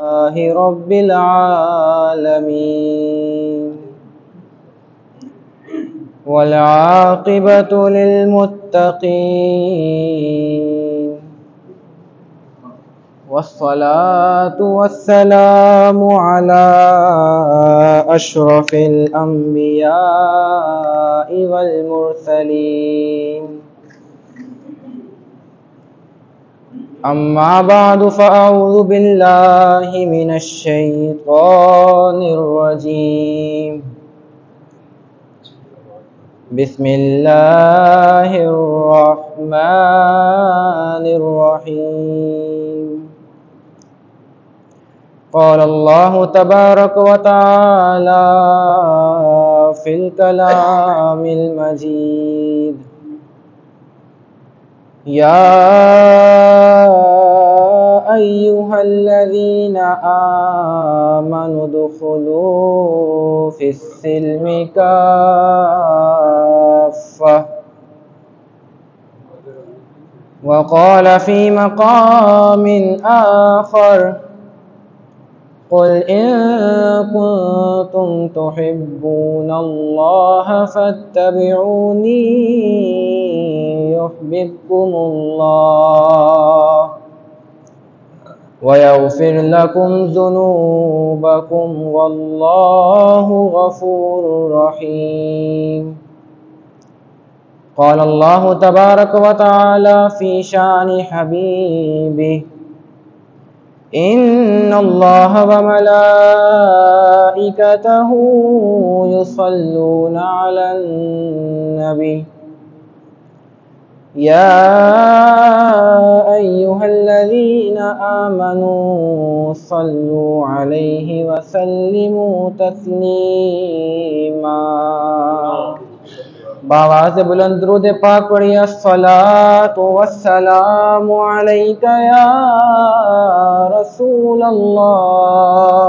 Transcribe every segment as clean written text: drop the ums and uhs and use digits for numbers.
रब्बिल आलमीन वल आक़िबतु लिल मुत्तक़ीन वस्सलातु वस्सलामु अला अशरफिल अंबियाइ वल मुरसलीन अम्मा बादु फ़अऊज़ु बिल्लाहि मिनश शैतानिर रजीम बिस्मिल्लाहिर रहमानिर रहीम क़ाल अल्लाहु तबारक व तआला फ़िल कलामिल मजीद या अय्युहल्लज़ीना आमनु दुख़ुलू फ़िस्सिल्मि काफ़्फ़ा व क़ाल फ़ी मक़ामिन आख़र क़ुल इन कुन्तुम तुहिब्बूनल्लाह फ़त्तबिऊनी युह्बिब्कुमुल्लाह व यग़फ़िर लकुम ज़ुनूबकुम वल्लाहु गफ़ूरुर रहीम क़ाल अल्लाहु तबारक व तआला फ़ी शानि हबीबिही इन्नल्लाह व मलाइकतहु युसल्लूना अलन नबी या अय्युहल्लज़ीना आमनू सल्लू अलैहि व सल्लिमू तस्लीमा बावाज़ बुलंद दुरूद पाक पढ़िए अस्सलातु वस्सलामु अलैका या रसूल अल्लाह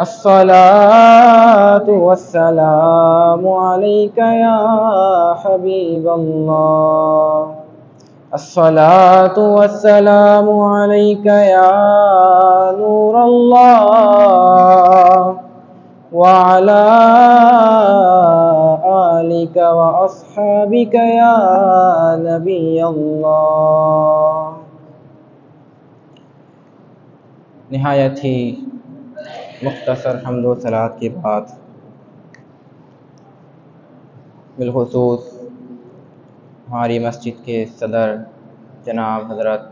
अस्सलातु वस्सलामु अलैका या हबीब अल्लाह अस्सलातु वस्सलामु अलैका या नूर अल्लाह व अला आलिका व अस्हाबिका या नबी अल्लाह। निहायत ही मुख्तसर हम्द व सलात के बाद बिलखुसूस हमारी मस्जिद के सदर जनाब हज़रत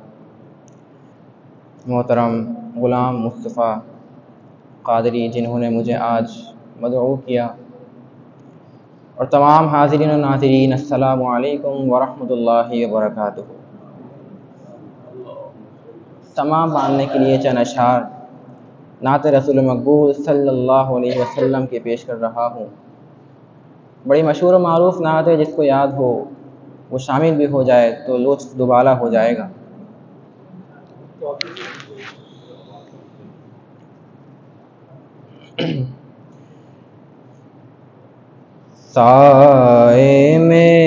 मोहतरम ग़ुलाम मुस्तफ़ा क़ादरी जिन्होंने मुझे आज मदऊ किया और तमाम हाज़िरीन और नाज़रीन अस्सलामु अलैकुम व रहमतुल्लाहि व बरकातुहू। तमाम बांधने के लिए चंद अशआर नात रसूल मकबूल सल्लल्लाहु अलैहि वसल्लम के पेश कर रहा हूँ। बड़ी मशहूर मारूफ़ नात है, जिसको याद हो वो शामिल भी हो जाए तो लुत्फ़ दुबाला हो जाएगा। साए में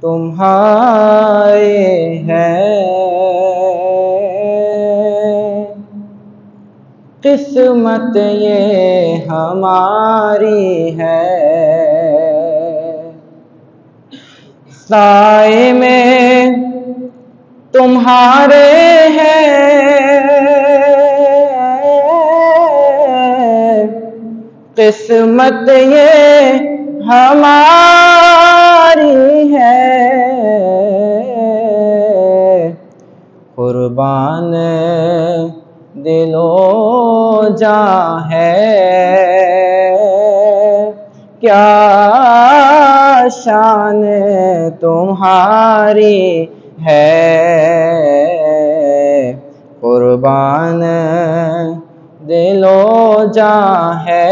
तुम्हारे हैं किस्मत ये हमारी है, साए में तुम्हारे हैं किस्मत ये हमारी है, कुर्बान दिलो जां है क्या शान तुम्हारी है, कुर्बान दिलो जां है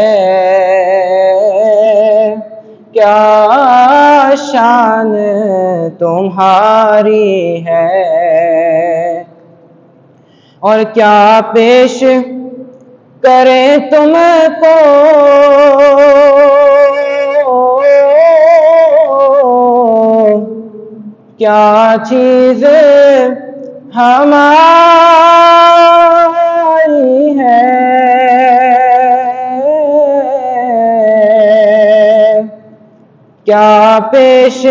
क्या शान तुम्हारी है, और क्या पेश करे तुमको क्या चीज़ हमारी है, क्या पेश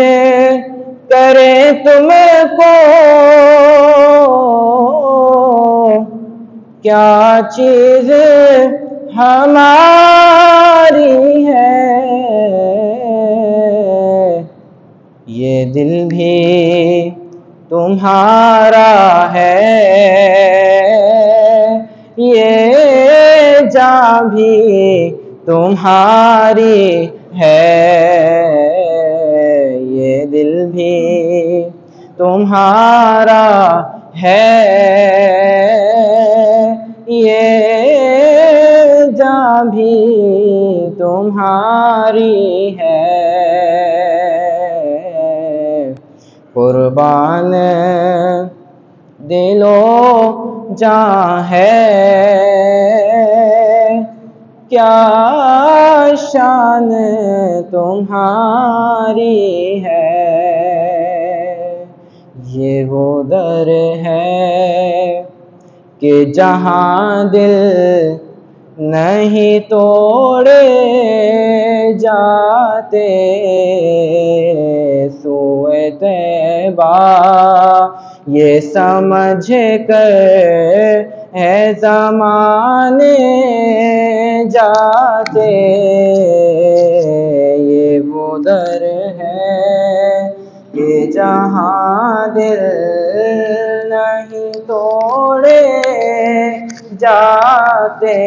करें तुमको, क्या चीज हमारी है। ये दिल भी तुम्हारा है, ये जान भी तुम्हारी है। ये दिल भी तुम्हारा है, ये जान भी तुम्हारी है। कुर्बान दिलो जान है, क्या शान तुम्हारी है। ये वो दर है कि जहाँ दिल नहीं तोड़े जाते, सोए तैबा ये समझ कर है ज़माने जाते। ये वो दर है कि जहाँ दिल नहीं तोड़े जाते।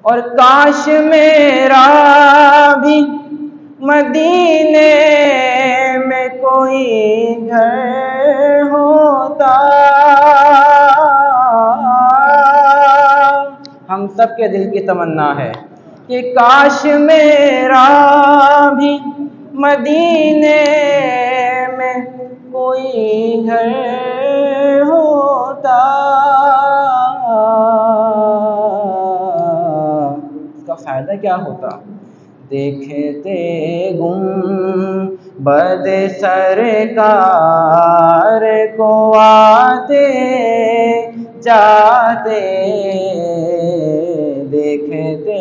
और काश मेरा भी मदीने में कोई घर होता। हम सब के दिल की तमन्ना है कि काश मेरा भी मदीने में कोई घर होता। इसका फ़ायदा क्या होता? देखते गुंबद सरकार को आते जाते, देखते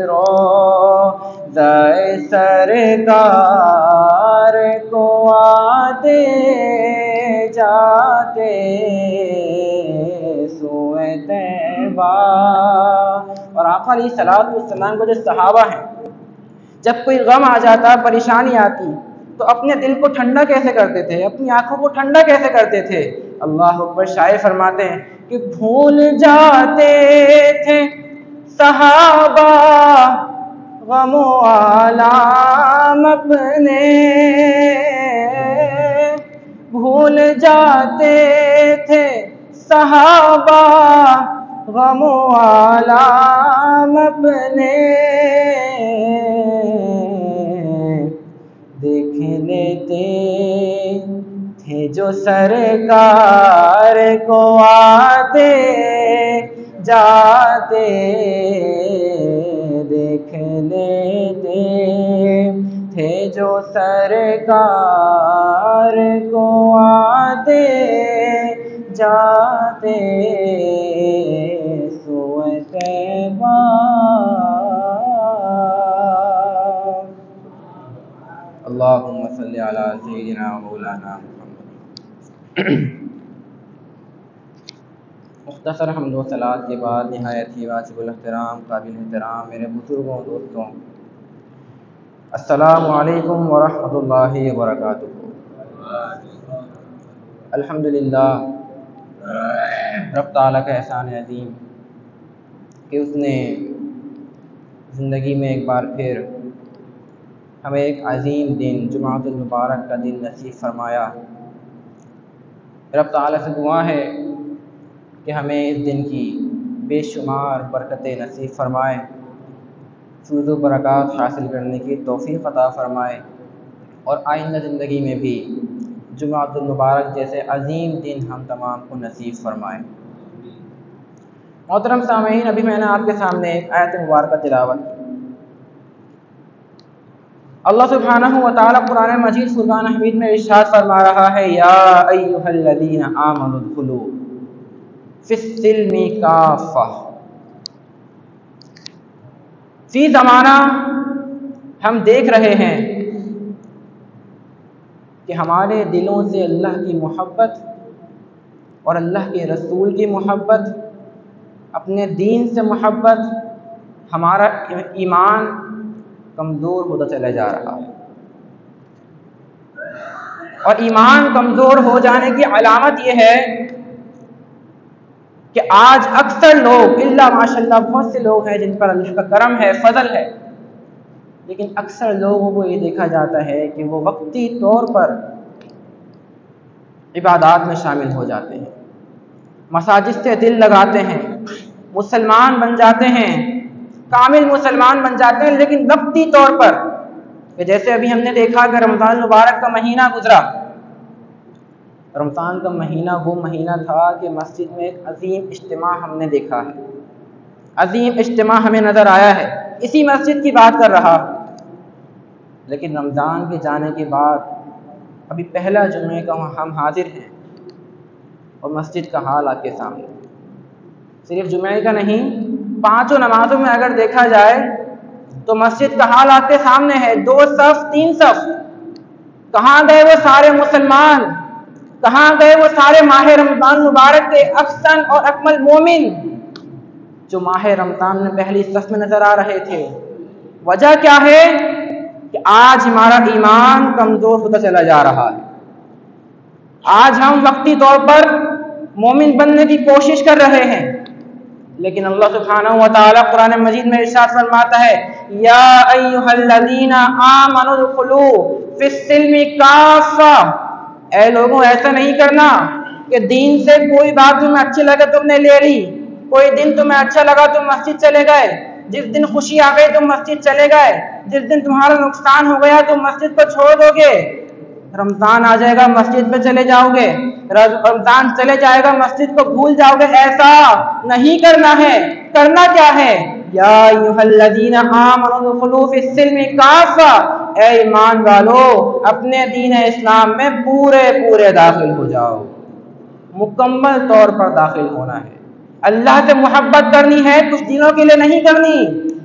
रोज़ा सरकार को आते जाते, सोए तैबा। और आका अलैहिस्सलाम को जो सहाबा हैं, जब कोई गम आ जाता, परेशानी आती, तो अपने दिल को ठंडा कैसे करते थे, अपनी आंखों को ठंडा कैसे करते थे? अल्लाह अकबर। शायर फरमाते हैं कि भूल जाते थे सहाबा गमो आलाम अपने, भूल जाते थे सहाबा गमो आलाम अपने। देख लेते थे जो सरकार को आते जाते, देख लेते थे जो सरकार को आते जाते, सोए तैबा। अल्लाहुम्मा सल्ली अला सय्यिदिना मौलाना मुहम्मद। मुख्तसर हम्द व सलात के बाद निहायत ही वाजिबुल एहतराम काबिल एहतराम मेरे बुजुर्गों दोस्तों, अस्सलामु अलैकुम व रहमतुल्लाहि व बरकातुहू। अल्हम्दुलिल्लाह, रब ताला का एहसान अज़ीम कि उसने ज़िंदगी में एक बार फिर हमें एक अज़ीम दिन जुमातुल मुबारक का दिन नसीब फरमाया। रब ताला से दुआ है कि हमें इस दिन की बेशुमार बरकतें नसीब फरमाए, फूज़ व बरक़ात हासिल करने की तौफ़ीक़ अता फ़रमाए और आइंदा ज़िंदगी में भी जुमातुल मुबारक जैसे अज़ीम दिन हम तमाम को नसीब फरमाए। मोहतरम सामीन, अभी मैंने आपके सामने एक आयत मुबारक तिलावत की। अल्लाह सुब्हानहु व तआला कुरान मजीद फुरकान हमीद में इरशाद फरमा रहा है, या अय्युहल्लज़ीना आमनु दुखुलू फिस्सिल्मी काफ़ा। फी ज़माना हम देख रहे हैं कि हमारे दिलों से अल्लाह की मोहब्बत और अल्लाह के रसूल की मोहब्बत, अपने दीन से मोहब्बत, हमारा ईमान कमज़ोर होता चला जा रहा है। और ईमान कमज़ोर हो जाने की अलामत यह है कि आज अक्सर लोग, इल्ला माशाअल्लाह बहुत से लोग हैं जिन पर अल्लाह का करम है, फजल है, लेकिन अक्सर लोगों को ये देखा जाता है कि वो वक्ती तौर पर इबादात में शामिल हो जाते हैं, मसाजिद से दिल लगाते हैं, मुसलमान बन जाते हैं, कामिल मुसलमान बन जाते हैं, लेकिन वक्ती तौर पर, जैसे अभी हमने देखा कि रमज़ान मुबारक का महीना गुजरा। रमज़ान का महीना वो महीना था कि मस्जिद में एक अजीम इज्तिमा हमने देखा है, अजीम इज्तिमा हमें नज़र आया है। इसी मस्जिद की बात कर रहा, लेकिन रमज़ान के जाने के बाद अभी पहला जुमे का हम हाजिर हैं और मस्जिद का हाल आपके सामने। सिर्फ जुमे का नहीं, पांचों नमाजों में अगर देखा जाए तो मस्जिद का हाल आपके सामने है। 2 सफ 3 सफ, कहाँ गए वो सारे मुसलमान, कहाँ गए वो सारे माह रमज़ान मुबारक के अहसन और अकमल मोमिन जो माह रमज़ान में पहली सफ में नजर आ रहे थे। वजह क्या है कि आज हमारा ईमान कमजोर होता चला जा रहा है। आज हम वक्ती तौर पर मोमिन बनने की कोशिश कर रहे हैं, लेकिन अल्लाह सुब्हानहु व तआला कुरान मजीद में इरशाद फरमाता है, या अय्युहल्लज़ीना आमनु दुखुलू फिस्सिल्मी काफ़ा। ऐ लोगों, ऐसा नहीं करना कि दीन से कोई बात तुम्हें अच्छी लगे तुमने ले ली, कोई दिन तुम्हें अच्छा लगा तुम मस्जिद चले गए, जिस दिन खुशी आ गई तुम मस्जिद चले गए, जिस दिन तुम्हारा नुकसान हो गया तुम मस्जिद को छोड़ दोगे। रमजान आ जाएगा मस्जिद पे चले जाओगे, रमजान चले जाएगा मस्जिद को भूल जाओगे। ऐसा नहीं करना है। करना क्या है? या अय्युहल्लज़ीना आमनु दुखुलू फिस्सिल्मी काफ़ा। ऐ ईमान वालो, अपने दीन इस्लाम में पूरे पूरे दाखिल हो जाओ, मुकम्मल तौर पर दाखिल होना है। अल्लाह से मोहब्बत करनी है, कुछ दिनों के लिए नहीं करनी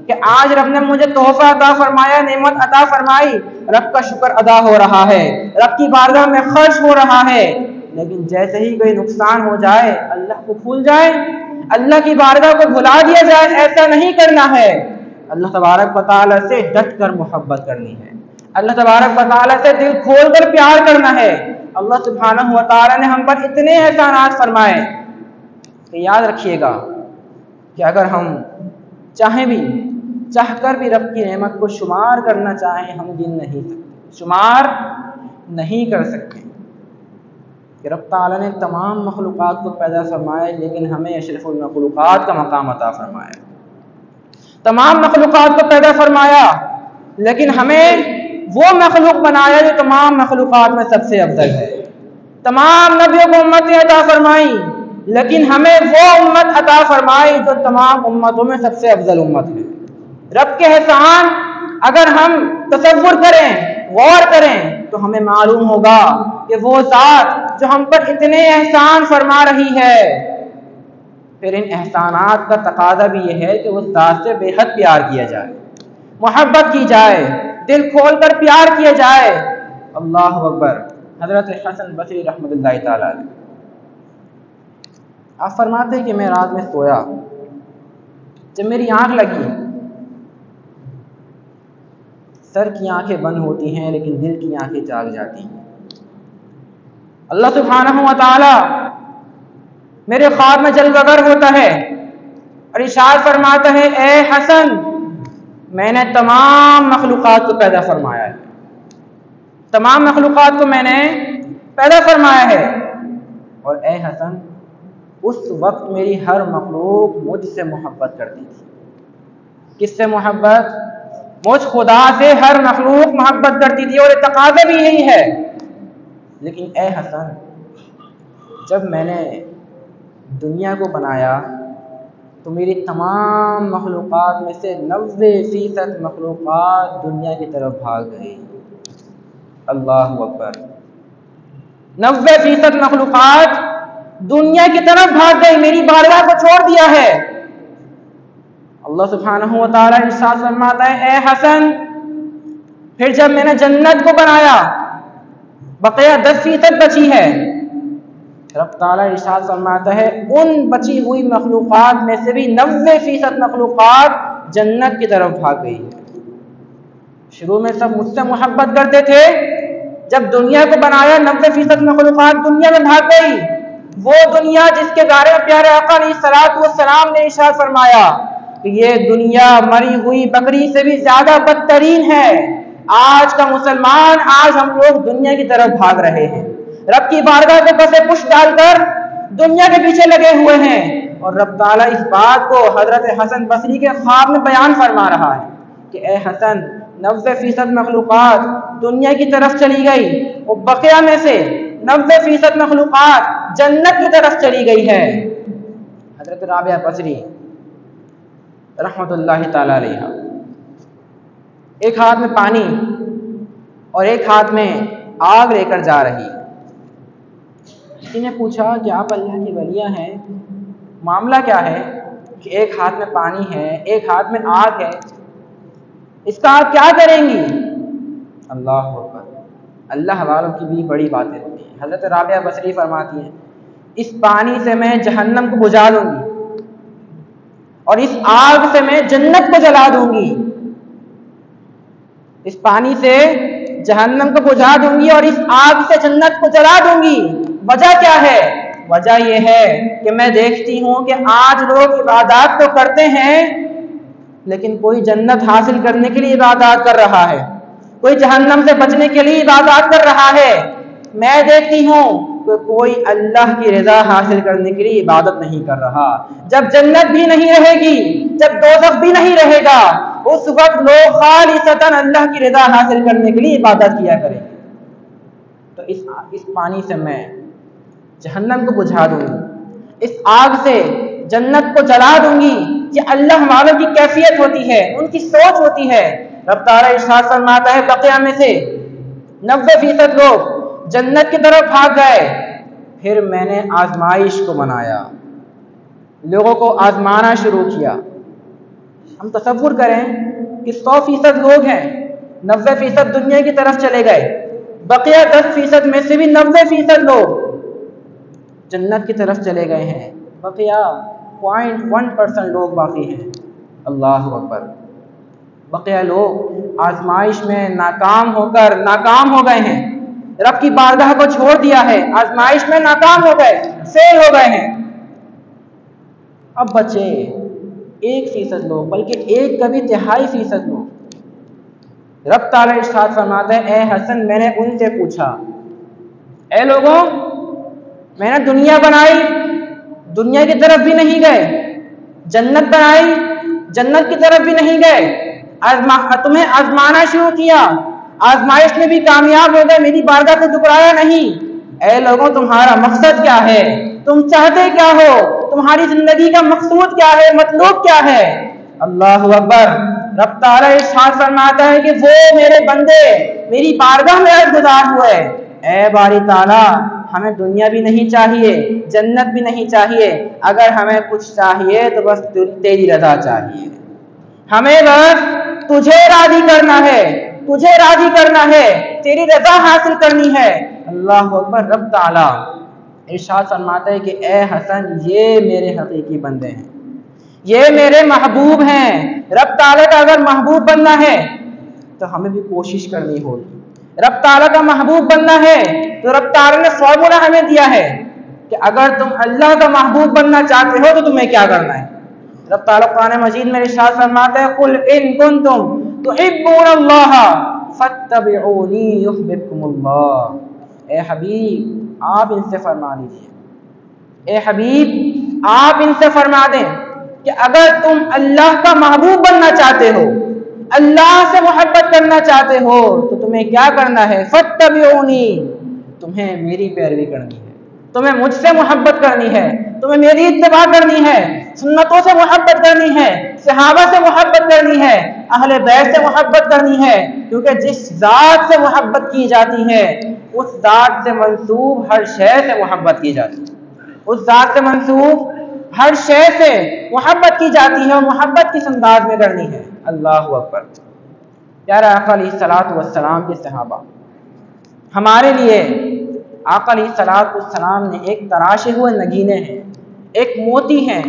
कि आज रब ने मुझे तोहफा अता फरमाया, नेमत अता फरमाई, रब का शुक्र अदा हो रहा है, रब की बारगाह में खर्च हो रहा है, लेकिन जैसे ही कोई नुकसान हो जाए अल्लाह को भूल जाए, अल्लाह की बारगाह को भुला दिया जाए। ऐसा नहीं करना है। अल्लाह तबारक व तआला से डट कर मोहब्बत करनी है, अल्लाह तबारक व तआला से दिल खोल कर प्यार करना है। अल्लाह सुब्हानहु व तआला ने हम पर इतने एहसानात फरमाए कि याद रखिएगा कि अगर हम चाहें भी, चाहकर भी रब की नेमत को शुमार करना चाहें, हम गिन नहीं सकते, शुमार नहीं कर सकते कि रब ताला ने तमाम मखलूक़ात को पैदा फरमाया, लेकिन हमें अशरफुल मखलूक़ात का मकाम अता फरमाया। तमाम मखलूक़ात को पैदा फरमाया, लेकिन हमें वो मखलूक बनाया जो तमाम मखलूक़ात में सबसे अफजल है। तमाम नबियों को उम्मतें अता फरमाई, लेकिन हमें वो उम्मत अता फरमाई जो तमाम उम्मतों में सबसे अफजल उम्मत है। रब के एहसान अगर हम तसव्वुर करें, गौर करें, तो हमें मालूम होगा कि वो ज़ात जो हम पर इतने एहसान फरमा रही है, फिर इन एहसानात का तकाज़ा भी यह है कि उस ज़ात से बेहद प्यार किया जाए, मोहब्बत की जाए, दिल खोल कर प्यार किया जाए। अल्लाहु अकबर। हज़रत हसन बसरी रहमतुल्लाहि तआला अलैह आप फरमाते हैं कि मैं रात में सोया, जब मेरी आंख लगी, सर की आंखें बंद होती हैं लेकिन दिल की आंखें जाग जाती हैं। अल्लाह सुब्हानहु व तआला मेरे ख्वाब में जलवगर होता है और इरशाद फरमाता है, ए हसन, मैंने तमाम मखलूक़ात को पैदा फरमाया है, तमाम मखलूक़ात को मैंने पैदा फरमाया है। और ए हसन, उस वक्त मेरी हर मखलूक मुझसे मोहब्बत करती थी। किससे मोहब्बत? मुझ खुदा से हर मखलूक मोहब्बत करती थी, और तकाज़ा भी यही है। लेकिन ए हसन, जब मैंने दुनिया को बनाया तो मेरी तमाम मखलूक़ात में से 90% मखलूक़ात दुनिया की तरफ भाग गई। अल्लाहु अकबर। 90% मखलूक़ात दुनिया की तरफ भाग गई, मेरी बारगाह को छोड़ दिया है। अल्लाह सुब्हानहू व तआला इरशाद फरमाता है, ए हसन, फिर जब मैंने जन्नत को बनाया, बक़िया 10% बची है। रब ताला इरशाद फरमाता है, उन बची हुई मखलूक़ात में से भी 90% मखलूक़ात जन्नत की तरफ भाग गई है। शुरू में सब मुझसे मोहब्बत करते थे, जब दुनिया को बनाया 90% मखलूक़ात दुनिया में भाग गई। वो दुनिया जिसके बारे में प्यारे आका अलैहिस्सलातु वस्सलाम ने इरशाद फरमाया कि ये दुनिया मरी हुई बकरी से भी ज्यादा बदतरीन है। आज का मुसलमान, आज हम लोग दुनिया की तरफ भाग रहे हैं, रब की बारगाह के पसे पुश डालकर दुनिया के पीछे लगे हुए हैं। और रब ताला इस बात को हजरत हसन बसरी के ख्वाब में बयान फरमा रहा है कि ए हसन, 90% मखलूक़ात दुनिया की तरफ चली गई और बक़िया में से 90% मखलूक़ात जन्नत की तरफ चली गई है। हजरत राबिया बसरी रहमतुल्लाहि ताला अलैहा एक हाथ में पानी और एक हाथ में आग लेकर जा रही। किसी ने पूछा कि आप अल्लाह की वलियाँ हैं, मामला क्या है कि एक हाथ में पानी है, एक हाथ में आग है, इसका आप क्या करेंगी? अल्लाह अकबर। अल्लाह वालों की भी बड़ी बातें होती हैं। हज़रत राबिया बसरी फरमाती हैं, इस पानी से मैं जहन्नम को बुझा दूंगी और इस आग से मैं जन्नत को जला दूंगी। इस पानी से जहन्नम को बुझा दूंगी और इस आग से जन्नत को जला दूंगी। वजह क्या है? वजह यह है कि मैं देखती हूं कि आज लोग इबादत तो करते हैं, लेकिन कोई जन्नत हासिल करने के लिए इबादत कर रहा है, कोई जहन्नम से बचने के लिए इबादत कर रहा है। मैं देखती हूँ कि कोई अल्लाह की रज़ा हासिल करने के लिए इबादत नहीं कर रहा। जब जन्नत भी नहीं रहेगी, जब दोज़ख भी नहीं रहेगा, उस वक्त लोग खालिसतन अल्लाह की रज़ा हासिल करने के लिए इबादत किया करेंगे। तो इस पानी से मैं जहन्नम को बुझा दूंगी, इस आग से जन्नत को जला दूंगी। ये अल्लाह वालों की कैफियत होती है, उनकी सोच होती है। रब ताला इरशाद फरमाता है, बक़िया में से 90% लोग जन्नत की तरफ भाग गए। फिर मैंने आजमाइश को बनाया, लोगों को आजमाना शुरू किया। हम तसव्वुर करें कि 100% लोग हैं, 90% दुनिया की तरफ चले गए, बक़िया 10% में से भी 90% लोग जन्नत की तरफ चले गए हैं, बक़िया 0.1% लोग बाकी हैं। अल्लाह अकबर। बक़िया लोग आजमाइश में नाकाम हो गए हैं, रब की बारगाह को छोड़ दिया है, आजमाइश में नाकाम हो गए, फेल हो गए हैं। अब बचे 1% लोग, बल्कि 1/3% लोग। रब ताला इरशाद फरमाता है, ए हसन, मैंने उनसे पूछा, ए लोगों, मैंने दुनिया बनाई, दुनिया की तरफ भी नहीं गए, जन्नत बनाई, जन्नत की तरफ भी नहीं गए, तुम्हें आजमाना शुरू किया, आजमाइश में भी कामयाब हो गए, मेरी बारगाह को ठुकराया नहीं। ऐ लोगों, तुम्हारा मकसद क्या है? तुम चाहते क्या हो? तुम्हारी जिंदगी का मकसूद क्या है, मतलब क्या है? अल्लाहु अकबर। रब ताला इरशाद फरमाता है कि वो मेरे बंदे मेरी बारगाह में अर्ज़गुज़ार हुए। ऐ बारी ताला, हमें दुनिया भी नहीं चाहिए, जन्नत भी नहीं चाहिए, अगर हमें कुछ चाहिए तो बस तेरी रज़ा चाहिए। हमें बस तुझे राजी करना है, तुझे राजी करना है, तेरी रज़ा हासिल करनी है। अल्लाह अकबर। रब ताला इरशाद फरमाता है कि ए हसन, ये मेरे हकीकी बंदे हैं, ये मेरे महबूब हैं। रब ताला का अगर महबूब बनना है तो हमें भी कोशिश करनी होगी। रब ताला का महबूब बनना है तो रब ताला ने फॉर्मूला हमें दिया है कि अगर तुम अल्लाह का महबूब बनना चाहते हो तो तुम्हें क्या करना है। रब ताला कुरान मजीद में इरशाद फरमाता है, कुल इन कुंतुम तुहिब्बूनल्लाह फत्तबिऊनी युहिब्बुकुमुल्लाह। ए हबीब, आप इनसे फरमा दीजिए, ए हबीब आप इनसे फरमा दें कि अगर तुम अल्लाह का महबूब बनना चाहते हो, अल्लाह से मोहब्बत करना चाहते हो, तो तुम्हें क्या करना है? फत्तबिऊनी, तुम्हें मेरी पैरवी करनी है, तुम्हें मुझसे मोहब्बत करनी है, तुम्हें मेरी इत्तिबा करनी है। सुन्नतों से मोहब्बत करनी है, सहाबा से मोहब्बत करनी है, अहले बैत से मोहब्बत करनी है, क्योंकि जिस ज़ात से मोहब्बत की जाती है उस ज़ात से मंसूब हर शय से मोहब्बत की जाती है, उस ज़ात से मंसूब हर शय से मोहब्बत की जाती है और मोहब्बत किस अंदाज में करनी है। अल्लाह अकबर। प्यारा आका अलैहिस्सलातु वस्सलाम के सहाबा हमारे लिए आका अलैहिस्सलातु वस्सलाम ने एक तराशे हुए नगीने हैं, एक मोती हैं,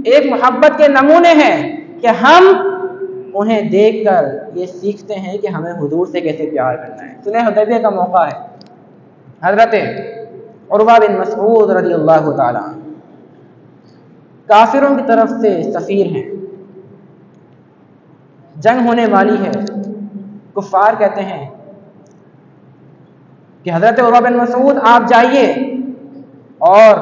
एक मोहब्बत के नमूने हैं कि हम उन्हें देखकर ये सीखते हैं कि हमें हुजूर से कैसे प्यार करना है। सुलह हुदैबिया का मौका है, हज़रत उरवा बिन मसऊद रज़ियल्लाहु ताला काफिरों की तरफ से सफ़ीर हैं, जंग होने वाली है। कुफ़ार कहते हैं कि हज़रत उरवा बिन मसऊद आप जाइए और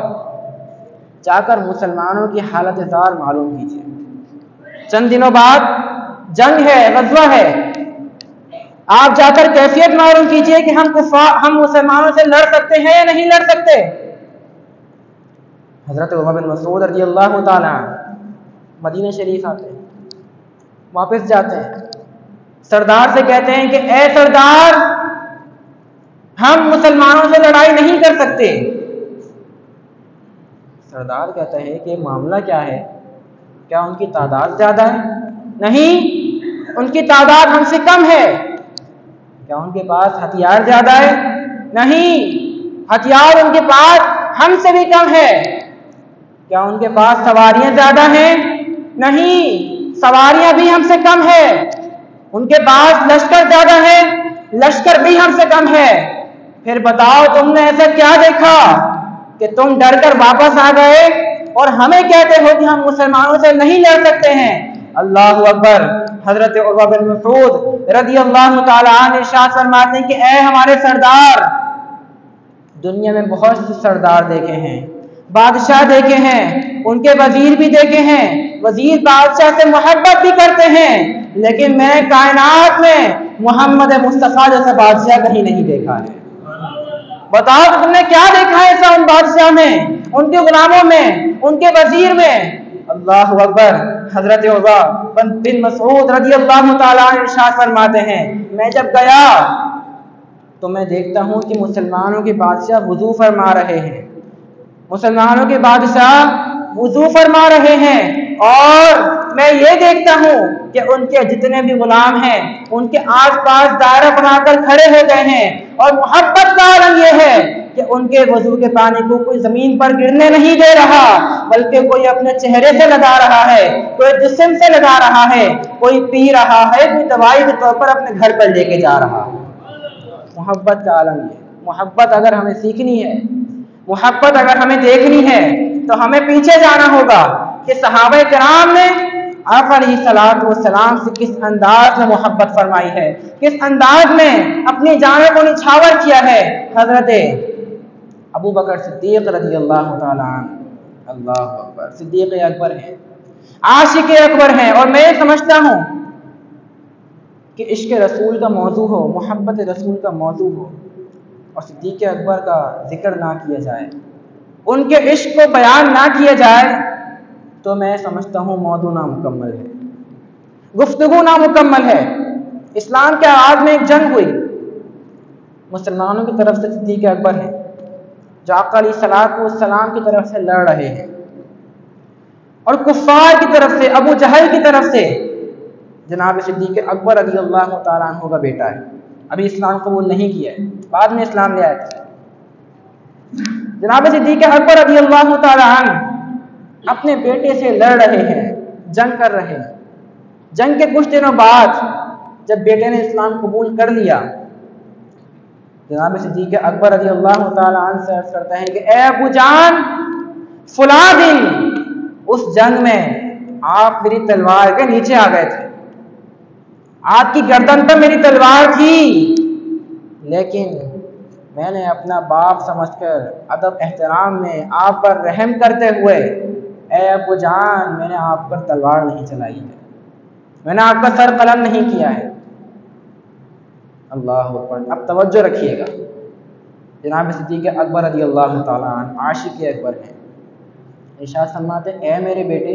जाकर मुसलमानों की हालत ज़ार मालूम कीजिए। चंद दिनों बाद जंग है, ग़ज़वा है, आप जाकर कैफियत मालूम कीजिए कि हम मुसलमानों से लड़ सकते हैं या नहीं लड़ सकते। हज़रत उरवा बिन मसऊद रज़ियल्लाहु ताला मदीना शरीफ आते हैं, वापस जाते हैं, सरदार से कहते हैं कि ए सरदार, हम मुसलमानों से लड़ाई नहीं कर सकते। सरदार कहता है कि मामला क्या है, क्या उनकी तादाद ज़्यादा है? नहीं, उनकी तादाद हमसे कम है। क्या उनके पास हथियार ज़्यादा है? नहीं, हथियार उनके पास हमसे भी कम है। क्या उनके पास सवारियां ज़्यादा हैं? नहीं, सवारियां भी हमसे कम है। उनके पास लश्कर ज़्यादा है? लश्कर भी हमसे कम है। फिर बताओ, तुमने ऐसा क्या देखा कि तुम डरकर वापस आ गए और हमें कहते हो कि हम मुसलमानों से नहीं लड़ सकते हैं? अल्लाहु अकबर। हजरत उरवा बिन मसऊद रज़ियल्लाहु ताला अन्हु इरशाद फरमाते हैं कि ए हमारे सरदार, दुनिया में बहुत से सरदार देखे हैं, बादशाह देखे हैं, उनके वजीर भी देखे हैं, वजीर बादशाह से मोहब्बत भी करते हैं, लेकिन मैं कायनात में मोहम्मद मुस्तफ़ा जैसा बादशाह कहीं नहीं देखा है। बताओ कि तुमने क्या देखा है ऐसा उन बादशाह में, उनके गुलामों में, उनके वजीर में? अल्लाहु अकबर। हजरत उरवा बिन मसऊद रज़ियल्लाहु ताला अन्हु इरशाद फरमाते हैं, मैं जब गया तो मैं देखता हूँ कि मुसलमानों के बादशाह वुज़ू फरमा रहे हैं, मुसलमानों के बादशाह वुज़ू फरमा रहे हैं, और मैं ये देखता हूँ कि उनके जितने भी गुलाम हैं उनके आसपास दायरा बनाकर खड़े हो गए हैं, और मोहब्बत का आलम यह है कि उनके वजू के पानी को कोई जमीन पर गिरने नहीं दे रहा, बल्कि कोई अपने चेहरे से लगा रहा है, कोई जिस्म से लगा रहा है, कोई पी रहा है, कोई दवाई के तौर पर अपने घर पर लेके जा रहा है। मोहब्बत का आलम ये। मोहब्बत अगर हमें सीखनी है, मोहब्बत अगर हमें देखनी है, तो हमें पीछे जाना होगा कि सहाबा किराम ने आका अलैहिस्सलातु वस्सलाम से किस अंदाज में मोहब्बत फरमाई है, किस अंदाज में अपनी जानों को निछावर किया है। हजरत अबू बकर सिद्दीक रज़ियल्लाहु ताला अन्हु, अल्लाहु अकबर, सिद्दीक अकबर हैं, आशिक अकबर हैं, और मैं समझता हूँ कि इश्क रसूल का मौजू हो, मोहब्बत रसूल का मौजू हो और सिद्दीक अकबर का जिक्र ना किया जाए, उनके इश्क को बयान ना किया जाए, तो मैं समझता हूँ मौजू नामुकम्मल है, गुफ्तगू नामुकम्मल है। इस्लाम के आगाज़ में एक जंग हुई, मुसलमानों की तरफ से सिद्दीक अकबर हैं जो आका अलैहिस्सलातु वस्सलाम की तरफ से लड़ रहे हैं, और कुफ़ार की तरफ से, अबू जहल की तरफ से जनाब सिद्दीक अकबर रज़ियल्लाहु ताला अन्हु का बेटा है, अभी इस्लाम कबूल नहीं किया है, बाद में इस्लाम ले आया था। जनाब सिद्दीक अकबर रज़ियल्लाहु ताला अन्हु अपने बेटे से लड़ रहे हैं, जंग कर रहे हैं। जंग के कुछ दिनों बाद जब बेटे ने इस्लाम कबूल कर लिया, जनाब सिद्दीक अकबर रज़ियल्लाहु ताला अन्हु से अर्ज़ करते हैं कि ए अबू जान, फुला दिन उस जंग में आप मेरी तलवार के नीचे आ गए थे, आपकी गर्दन पर मेरी तलवार थी, लेकिन मैंने अपना बाप समझकर अदब एहतराम में आप पर रहम करते हुए, ए अबू जान, मैंने आप पर तलवार नहीं चलाई है, मैंने आपका सर कलम नहीं किया है। अल्लाह अकबर। अब तवज्जो रखिएगा, जनाब सिद्दीक अकबर रज़ियल्लाहु ताला अन्हु आशिक अकबर हैं, इरशाद फरमाते, ऐ मेरे बेटे,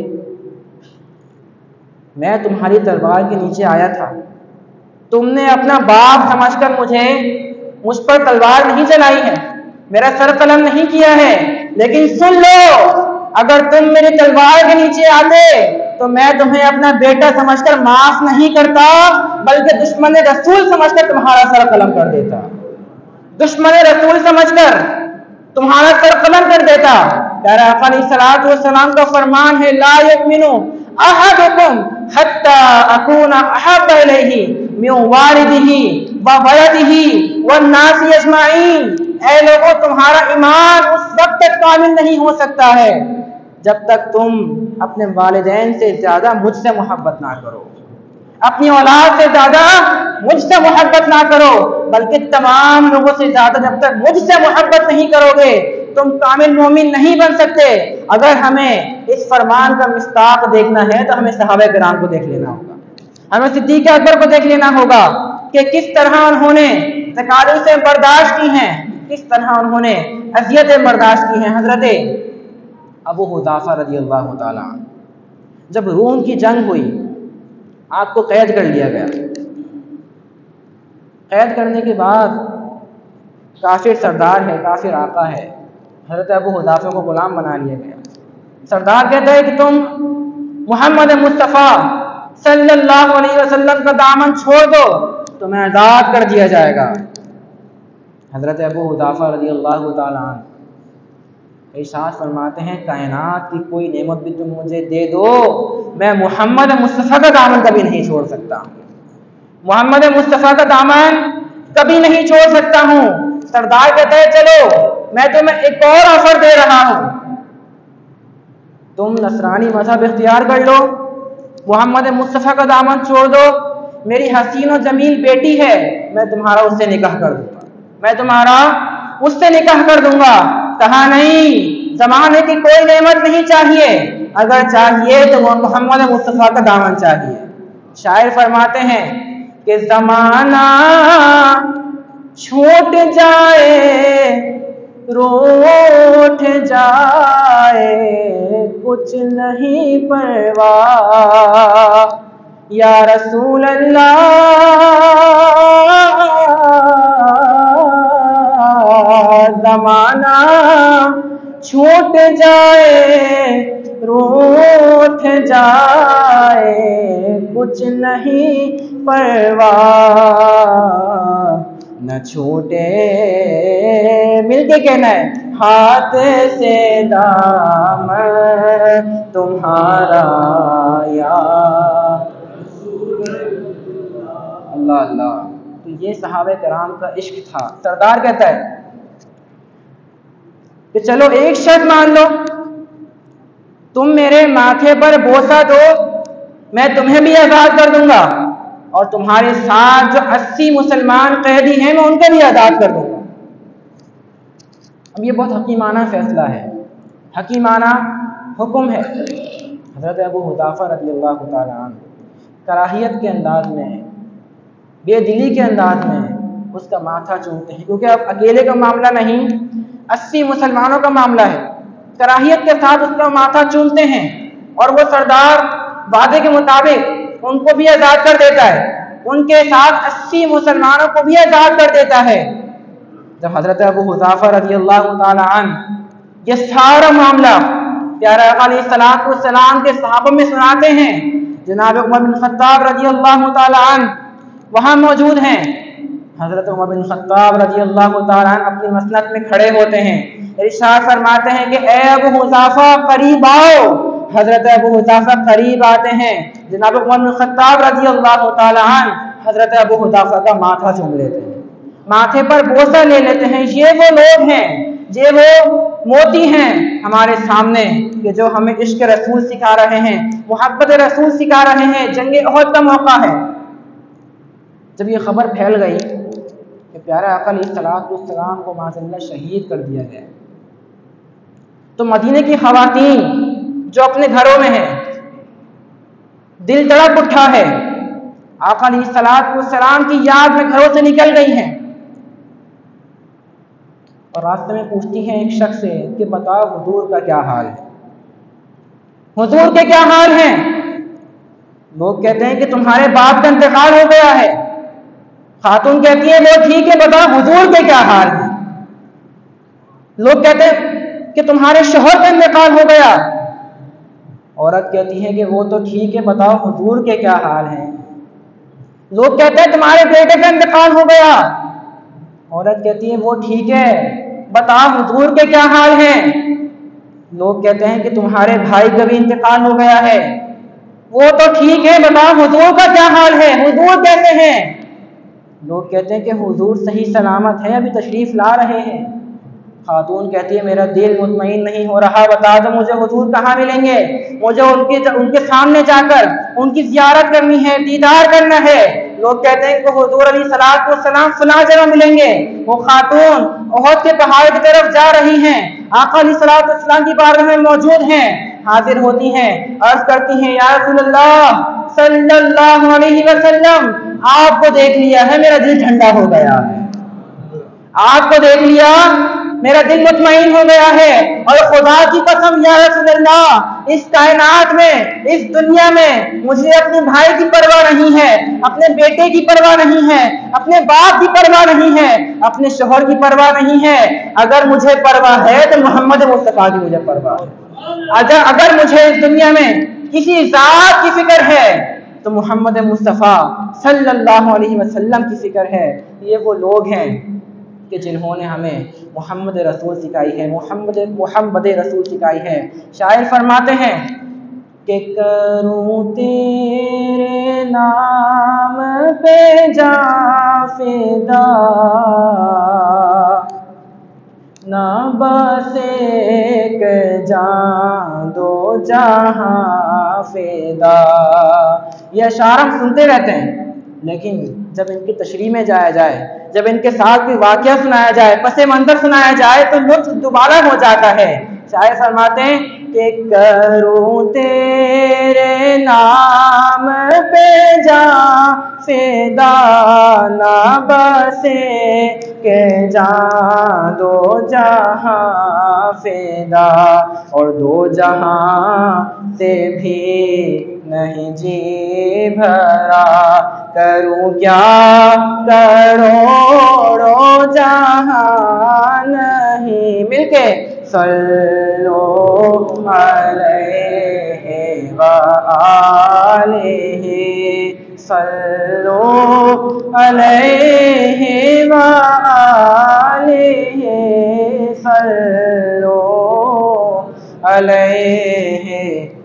मैं तुम्हारी तलवार के नीचे आया था, तुमने अपना बाप समझकर मुझ पर तलवार नहीं चलाई है, मेरा सर कलम नहीं किया है, लेकिन सुन लो, अगर तुम मेरी तलवार के नीचे आते तो मैं तुम्हें अपना बेटा समझकर माफ नहीं करता, बल्कि दुश्मन रसूल समझकर तुम्हारा सर कलम कर देता। दुश्मन रसूल समझकर तुम्हारा सर कलम कर देता। प्यारे आका अलैहिस्सलातु वस्सलाम का फरमान है, ला युमिनु अहदुकुम हत्ता अकूना अहब्बा इलैहि मिन वालिदिही व वलदिही वन नासी अजमाइन। ऐ लोगों, तुम्हारा ईमान उस वक्त तक कामिल नहीं हो सकता है जब तक तुम अपने वालिदैन से ज्यादा मुझसे मोहब्बत ना करो, अपनी औलाद से ज्यादा मुझसे मोहब्बत ना करो, बल्कि तमाम लोगों से ज्यादा जब तक मुझसे मोहब्बत नहीं करोगे तुम कामिल मोमिन नहीं बन सकते। अगर हमें इस फरमान का मिस्ताक देखना है तो हमें सहाबा किराम को देख लेना होगा, हमें सिद्दीक़ अकबर को देख लेना होगा कि किस तरह उन्होंने तकालीफें बर्दाश्त की हैं, किस तरह उन्होंने अज़ियतें बर्दाश्त की हैं। हजरत अबू हुज़ाफ़ा रज़ियल्लाहु ताला जब रूम की जंग हुई, आपको कैद कर लिया गया। कैद करने के बाद काफिर सरदार है, काफिर आका है, हज़रत अबू हुज़ाफ़ा को गुलाम बना लिया गया। सरदार कहता है कि तुम मोहम्मद मुस्तफ़ा सल्लल्लाहु अलैहि वसल्लम का दामन छोड़ दो, तुम्हें आज़ाद कर दिया जाएगा। हज़रत अबू हुज़ाफ़ा रज़ियल्लाहु ताला अन्हु इरशाद फरमाते हैं, कायनात की कोई नेमत भी तुम मुझे दे दो, मैं मोहम्मद मुस्तफ़ा का दामन कभी नहीं छोड़ सकता, मोहम्मद मुस्तफ़ा का दामन कभी नहीं छोड़ सकता हूँ। सरदार कहता है, चलो मैं तुम्हें एक और ऑफर दे रहा हूँ, तुम नसरानी मजहब इख्तियार कर लो, मोहम्मद मुस्तफ़ा का दामन छोड़ दो, मेरी हसीन और जमील बेटी है, मैं तुम्हारा उससे निकाह कर दूंगा, मैं तुम्हारा उससे निकाह कर दूंगा। कहा नहीं, जमाने की कोई नेमत नहीं चाहिए, अगर चाहिए तो वो मोहम्मद मुस्तफ़ा का दामन चाहिए। शायर फरमाते हैं कि जमाना छूट जाए रूठ जाए कुछ नहीं परवाह, या रसूल अल्लाह जमाना छूट जाए रूठ जाए कुछ नहीं परवाह, न छूटे, मिलके कहना है, हाथ से दामन तुम्हारा या अल्लाह अल्लाह। तो ये सहाबे किराम का इश्क था। सरदार कहता है कि चलो एक शर्त मान लो, तुम मेरे माथे पर बोसा दो, मैं तुम्हें भी आज़ाद कर दूंगा, और तुम्हारे साथ जो 80 मुसलमान कैदी हैं मैं उनको भी आज़ाद कर दूंगा। अब ये बहुत हकीमाना फैसला है, हकीमाना हुक्म है। हज़रत अबू हुज़ाफ़ा रज़ियल्लाहु ताला अन्हु कराहियत के अंदाज में, बेदिली के अंदाज में उसका माथा चूमते हैं, क्योंकि अब अकेले का मामला नहीं, 80 मुसलमानों का मामला है। कराहियत के साथ उसका माथा चूमते हैं और वो सरदार वादे के मुताबिक उनको भी आज़ाद कर देता है, उनके साथ 80 मुसलमानों को भी आज़ाद कर देता है। जब हज़रत अबू हुज़ाफ़ा रज़ियल्लाहु ताला अन्हु ये सारा मामला प्यारे आका अलैहिस्सलातु वस्सलाम के सहाबा में सुनाते हैं, जनाब उमर बिन खत्ताब रज़ियल्लाहु ताला अन्हु वहाँ मौजूद हैं। हज़रत उमर बिन खत्ताब रज़ियल्लाहु ताला अन्हु अपनी मसनद में खड़े होते हैं, इरशाद फरमाते हैं कि ए अबू हुज़ाफ़ा करीब आओ। हज़रत अबू हुज़ाफ़ा करीब आते हैं, जनाब उमर बिन खत्ताब रज़ियल्लाहु ताला अन्हु हज़रत अबू हुज़ाफ़ा का माथा चूम लेते हैं, माथे पर बोसा ले लेते हैं। ये वो लोग हैं, ये वो मोती हैं हमारे सामने कि जो हमें इश्क रसूल सिखा रहे हैं, मोहब्बत रसूल सिखा रहे हैं। जंग उहद का मौका है, जब ये खबर फैल गई कि प्यारे आका अलैहिस्सलातु वस्सलाम को माज़अल्लाह शहीद कर दिया गया, तो मदीने की ख़वातीन जो अपने घरों में हैं, दिल तड़प उठा है, आका अलैहिस्सलातु वस्सलाम की याद में घरों से निकल गई हैं और रास्ते में पूछती हैं एक शख्स से कि बताओ हुजूर का क्या हाल है। हुजूर के क्या हाल हैं? लोग कहते हैं कि तुम्हारे बाप का इंतकाल हो गया है। खातून कहती है वो ठीक है, बताओ हुजूर के क्या हाल हैं? लोग कहते हैं कि तुम्हारे शोहर का इंतकाल हो गया। औरत कहती है कि वो तो ठीक है, बताओ हुजूर के क्या हाल हैं? लोग कहते हैं तुम्हारे बेटे का इंतकाल हो गया। औरत कहती है वो ठीक है, बताओ हुजूर के क्या हाल हैं? लोग कहते हैं कि तुम्हारे भाई का भी इंतकाल हो गया है। वो तो ठीक है, बताओ हुजूर का क्या हाल है? हुजूर कैसे हैं? लोग कहते हैं कि हुजूर सही सलामत है, अभी तशरीफ ला रहे हैं। खातून कहती है मेरा दिल मुतमईन नहीं हो रहा, बता दो मुझे हुजूर कहाँ मिलेंगे? मुझे उनके सामने जाकर उनकी ज़ियारत करनी है, दीदार करना है। लोग कहते हैं कि हुजूर अलैहिस्सलातु वस्सलाम फलां जगह मिलेंगे। वो खातून उहद के पहाड़ की तरफ जा रही हैं, आका अलैहिस्सलातु वस्सलाम की बारगाह में मौजूद हैं, हाजिर होती हैं, अर्ज करती हैं या रसूलल्लाह सल्लल्लाहु अलैहि वसल्लम, आपको देख लिया है, मेरा दिल ठंडा हो गया है। आपको देख लिया, मेरा दिल मुतमईन हो गया है। और खुदा की कसम या रसूलल्लाह, इस कायनात में, इस दुनिया में मुझे अपने भाई की परवाह नहीं है, अपने बेटे की परवाह नहीं है, अपने बाप की परवाह नहीं है, अपने शोहर की परवाह नहीं है। अगर मुझे परवाह है तो मोहम्मद मुस्तफा की मुझे परवाह है। अगर मुझे इस दुनिया में किसी जात की फिक्र है तो मोहम्मद मुस्तफा सल्लल्लाहु अलैहि वसल्लम की फिक्र है। ये वो लोग हैं कि जिन्होंने हमें मोहम्मद रसूल सिखाई है, मोहम्मद रसूल सिखाई है। शायर फरमाते हैं कि करूं तेरे नाम पे जां फिदा, ना बस एक जान दो जहां फिदा। ये अशार हम सुनते रहते हैं, लेकिन जब इनकी तशरीह में जाया जाए, जब इनके साथ कोई वाक़या सुनाया जाए, पसे मंजर सुनाया जाए तो लुत्फ दुबारा हो जाता है। शायर फरमाते हैं कि करूं तेरे नाम पे जां फिदा, ना बसे के जां दो जहां फिदा, और दो जहां से भी नहीं जी भरा, करूं क्या करोड़ों जहां नहीं। मिलके सल्लो अलैहि व आलिहि, सल्लो अलैहि व आलिहि, सल्लो अलैहि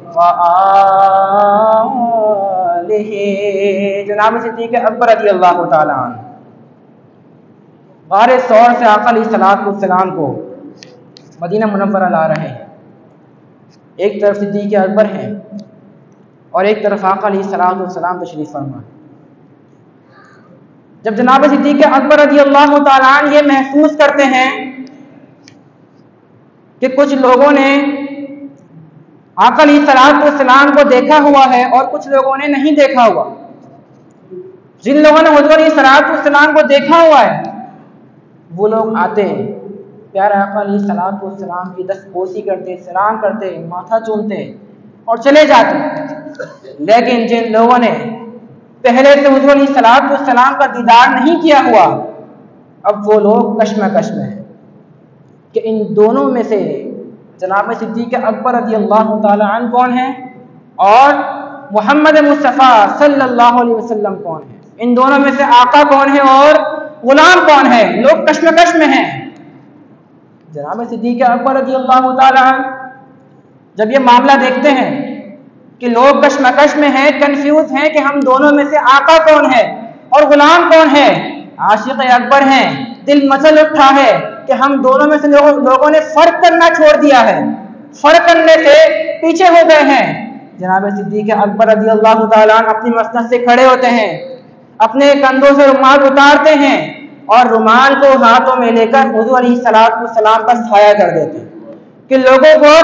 व आलिहि। जनाब सिद्दीक़ अकबर रज़ियल्लाहु ताला अन्हु गारे सौर से आका अलैहिस्सलातु वस्सलाम को मदीना मुनव्वरा ला रहे हैं। एक तरफ सिद्दीक़ अकबर हैं और एक तरफ आका अलैहिस्सलातु वस्सलाम तशरीफ़ फरमा। जब जनाब सिद्दीक़ अकबर रज़ियल्लाहु ताला अन्हु ये महसूस करते हैं कि कुछ लोगों ने आका अलैहिस्सलातु वस्सलाम को देखा हुआ है और कुछ लोगों ने नहीं देखा हुआ, जिन लोगों ने हुज़ूर अलैहिस्सलातु वस्सलाम को देखा हुआ है वो लोग आते, प्यारे आका अलैहिस्सलातु वस्सलाम की दस्तबोसी करते, सलाम करते, माथा चूमते और चले जाते। लेकिन जिन लोगों ने पहले से हुज़ूर अलैहिस्सलातु वस्सलाम का दीदार नहीं किया हुआ, अब वो लोग कश्मकश में हैं कि इन दोनों में से जनाब सिद्दीक़ अकबर रज़ियल्लाहु ताला अन्हु कौन है और मोहम्मद मुस्तफ़ा सल्लल्लाहु अलैहि वसल्लम कौन है। इन दोनों में से आका कौन है और गुलाम कौन है। लोग कश्मकश में हैं। जनाब सिद्दीक़ अकबर रज़ियल्लाहु ताला अन्हु जब ये मामला देखते हैं कि लोग कश्मकश में हैं, कंफ्यूज हैं कि हम दोनों में से आका कौन है और गुलाम कौन है, आशिक़ अकबर हैं, दिल मचल उठा है कि हम दोनों में से लोगों ने फर्क करना छोड़ दिया है, फर्क करने से पीछे हो गए हैं। जनाब सिद्दीक़ अकबर रज़ियल्लाहु ताला अन्हु अपनी मसनद से खड़े होते हैं, अपने कंधों से रुमाल उतारते हैं और रुमाल को हाथों में लेकर हुज़ूर अलैहिस्सलातु वस्सलाम पर साया कर देते हैं कि लोगों को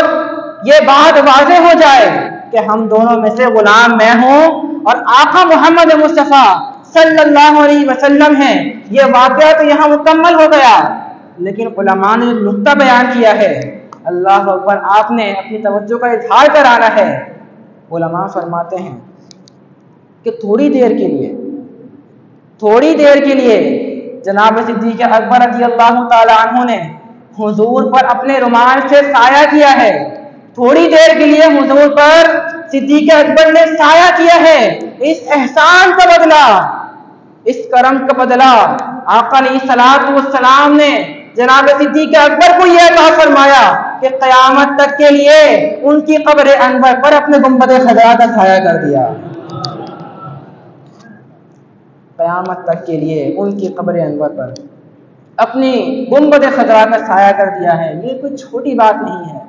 ये बात वाज़ेह हो जाए कि हम दोनों में से गुलाम मैं हूँ और आका मोहम्मद मुस्तफ़ा सल्लल्लाहु अलैहि वसल्लम हैं। ये वाक़या तो यहाँ मुकम्मल हो गया, लेकिन उलमा ने नुक्ता बयान किया है। अल्लाह अकबर, आपने अपनी तवज्जो का इजहार कराना है। उलमा फरमाते हैं कि थोड़ी देर के लिए जनाब सिद्दीक़ अकबर रज़ी अल्लाह ताला अन्हु ने हुजूर पर अपने रुमाल से साया किया है। थोड़ी देर के लिए हुजूर पर सिद्दीक़ अकबर ने साया किया है। इस एहसान का बदला, इस करम का बदला आका अलैहिस्सलाम ने जनाब सिद्दीक़ अकबर को यह कहा फरमाया कि क़यामत तक के लिए उनकी कब्र अनवर पर अपने गुंबद खज़रा का साया कर दिया। क़यामत तक के लिए उनकी कब्र अनवर पर अपनी गुंबद खज़रा का साया कर दिया है। ये कोई छोटी बात नहीं है।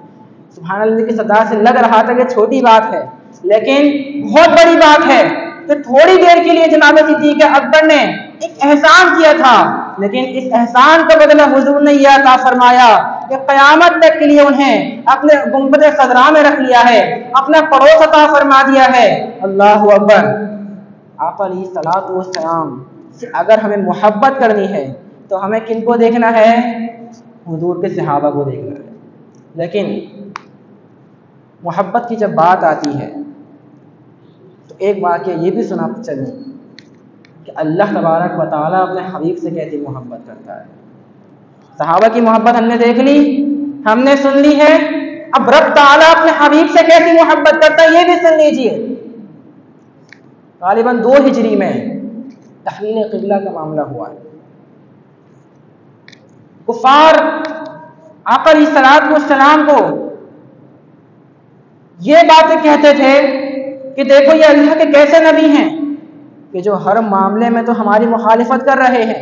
सुभान अल्लाह की सदा से लग रहा था कि छोटी बात है, लेकिन बहुत बड़ी बात है। तो थोड़ी देर के लिए जनाब सिद्दीक़ अकबर ने एक एहसान किया था, लेकिन इस एहसान का बदला हुजूर ने यह अता फरमाया कि क़यामत तक के लिए उन्हें अपने गुंबद खज़रा में रख लिया है, अपना पड़ोस अता फरमा दिया है। अल्लाहु अकबर। आका अलैहिस्सलाम से अगर हमें मोहब्बत करनी है तो हमें किनको देखना है? हुजूर के सहाबा को देखना है। लेकिन मोहब्बत की जब बात आती है तो एक वाक़या ये भी सुना चलें कि अल्लाह तबारक व तआला अपने हबीब से कैसी मोहब्बत करता है। सहाबा की मोहब्बत हमने देख ली, हमने सुन ली है। अब रब तआला अपने हबीब से कैसी मोहब्बत करता है ये भी सुन लीजिए। गालिबन 2 हिजरी में तहवील क़िबला का मामला हुआ है। कुफ़ार आका अलैहिस्सलाम को ये बातें कहते थे कि देखो ये अल्लाह के कैसे नबी हैं कि जो हर मामले में तो हमारी मुखालिफत कर रहे हैं।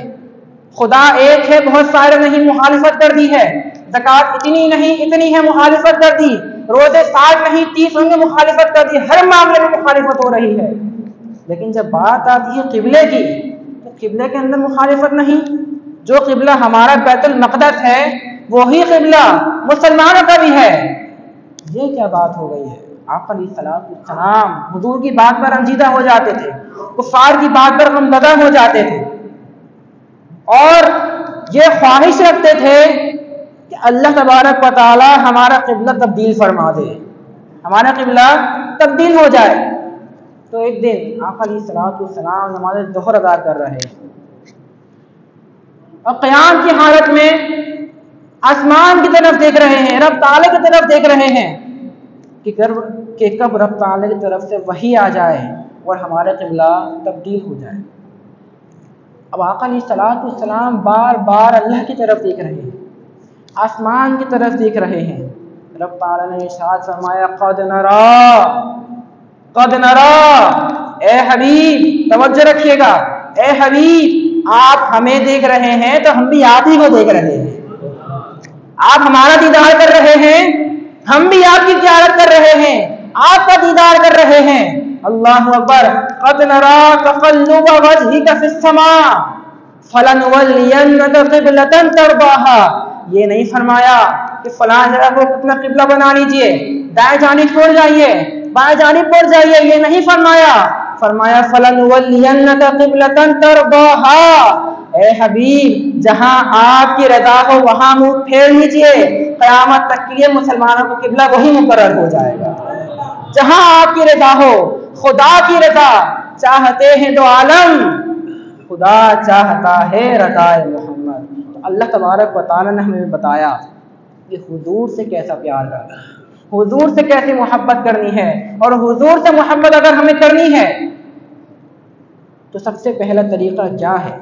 खुदा एक है, बहुत सारे नहीं, मुखालिफत कर दी है। ज़कात इतनी नहीं, इतनी है, मुखालिफत कर दी। रोज़े 60 नहीं 30 होंगे, मुखालिफत कर दी। हर मामले में मुखालिफत हो रही है। लेकिन जब बात आती है क़िबले की तो क़िबले के अंदर मुखालिफत नहीं। जो क़िबला हमारा बैतुल मक़दस है वही क़िबला मुसलमानों का भी है। ये क्या बात हो गई है? आका अलैहिस्सलाम हुजूर की बात पर रंजीदा हो जाते थे, कुफ़ार की बात पर गमज़दा हो जाते थे और ये ख्वाहिश रखते थे कि अल्लाह तबारक व तआला हमारा क़िबला तब्दील फरमा दे, हमारा क़िबला तब्दील हो जाए। तो एक दिन आका अलैहिस्सलाम नमाज़ ज़ोहर अदा कर रहे हैं और क़याम की हालत में आसमान की तरफ देख रहे हैं, रब ताला की तरफ देख रहे हैं कि कब रब ताला की तरफ से वही आ जाए और हमारा क़िबला तब्दील हो जाए। अब आका अलैहिस्सलाम बार बार अल्लाह की तरफ देख रहे हैं, आसमान की तरफ देख रहे हैं। रब ताला ने इरशाद फरमाया, क़द नरा, ए हबीब तवज्जो रखिएगा, ए हबीब आप हमें देख रहे हैं तो हम भी आप ही को देख रहे हैं। आप हमारा दीदार कर रहे हैं, हम भी आपकी ज़ियारत कर रहे हैं, आपका दीदार कर रहे हैं। अल्लाहु अकबर। क़द नरा तक़ल्लुब वजहिका फ़िस्समा फ़लनुवल्लियन्नका क़िबलतन तर्दाहा। ये नहीं फरमाया कि फलां जगह को अपना क़िबला बना लीजिए, दाएं जानिब छोड़ जाइए, बाएं जानिब मुड़ जाइए। ये नहीं फरमाया, फरमाया फ़लनुवल्लियन्नका क़िबलतन तर्दाहा। ए हबीब जहां आपकी रज़ा हो वहां मुंह फेर लीजिए। क़यामत तक के लिए मुसलमानों को क़िबला वही मुकर्रर हो जाएगा जहां आपकी रज़ा हो। खुदा की रज़ा चाहते हैं दो आलम, खुदा चाहता है रज़ाए मोहम्मद। तो अल्लाह तबारक व तआला ने हमें बताया कि हुजूर से कैसा प्यार करना है, हुजूर से कैसी मोहब्बत करनी है। और हुजूर से मोहब्बत अगर हमें करनी है तो सबसे पहला तरीका क्या है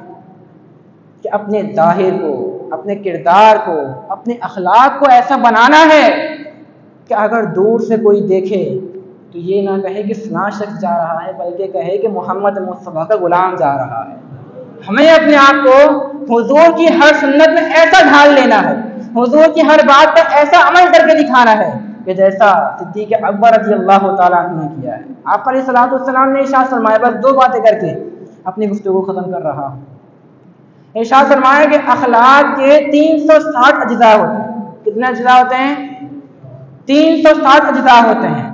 कि अपने ज़ाहिर को, अपने किरदार को, अपने अखलाक को ऐसा बनाना है कि अगर दूर से कोई देखे तो ये ना कहे कि फलां शख्स जा रहा है, बल्कि कहे कि मोहम्मद मुस्तफ़ा का गुलाम जा रहा है। हमें अपने आप को हुजूर की हर सुन्नत में ऐसा ढाल लेना है, हुजूर की हर बात पर ऐसा अमल करके दिखाना है कि जैसा सिद्दीक़ अकबर रज़ी अल्लाह तआला अन्हु ने किया है। आप अलैहिस्सलाम ने इरशाद फरमाया, बस 2 बातें करके अपनी गुफ्तगू ख़त्म कर रहा हूँ। इरशाद फरमाया कि अखलाक के 360 अज्जा होते हैं। कितने अज्जा होते हैं? 360 अज्जा होते हैं।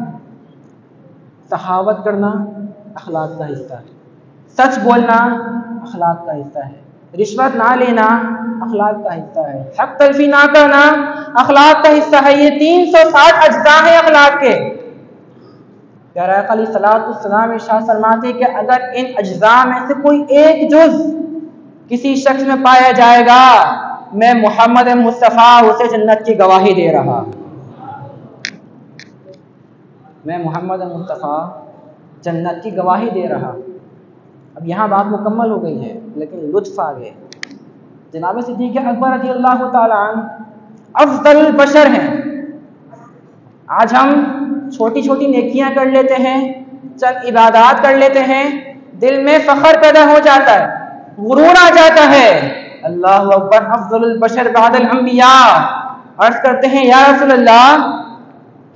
सखावत करना अखलाक का हिस्सा है, सच बोलना अखलाक का हिस्सा है, रिश्वत ना लेना अखलाक का हिस्सा है, हक तलफी ना करना अखलाक का हिस्सा है। ये 360 अज्जा हैं अखलाक के। प्यारे आका अलैहिस्सलाम इरशाद फरमाते हैं कि अगर इन अज्जा में से कोई एक जुज किसी शख्स में पाया जाएगा, मैं मोहम्मद मुस्तफ़ा उसे जन्नत की गवाही दे रहा। मैं मोहम्मद मुस्तफ़ा जन्नत की गवाही दे रहा। अब यहाँ बात मुकम्मल हो गई है, लेकिन लुत्फ़ आ गए। जनाब सिद्दीक़ अकबर रज़ियल्लाहु ताला अन्हु अफ़ज़ल बशर हैं। आज हम छोटी छोटी नेकियां कर लेते हैं, चंद इबादत कर लेते हैं, दिल में फ़ख्र पैदा हो जाता है, गुरूर आ जाता है। अल्लाहु अकबर, अफ़ज़लुल बशर बादल अंबिया। अर्ज़ करते हैं या रसूल अल्लाह,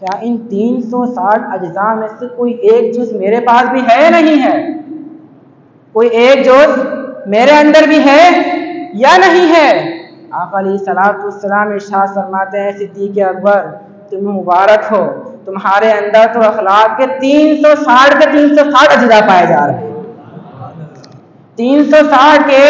क्या इन 360 अज्जा में से कोई एक जुज़ मेरे पास भी है या नहीं है? कोई एक जुज़ मेरे अंदर भी है या नहीं है? आका अलैहिस्सलाम इरशाद फरमाते हैं, सिद्दीक़ अकबर तुम्हें मुबारक हो, तुम्हारे अंदर तो अखलाक के 360 अज्जा पाए जा रहे हैं। 360 के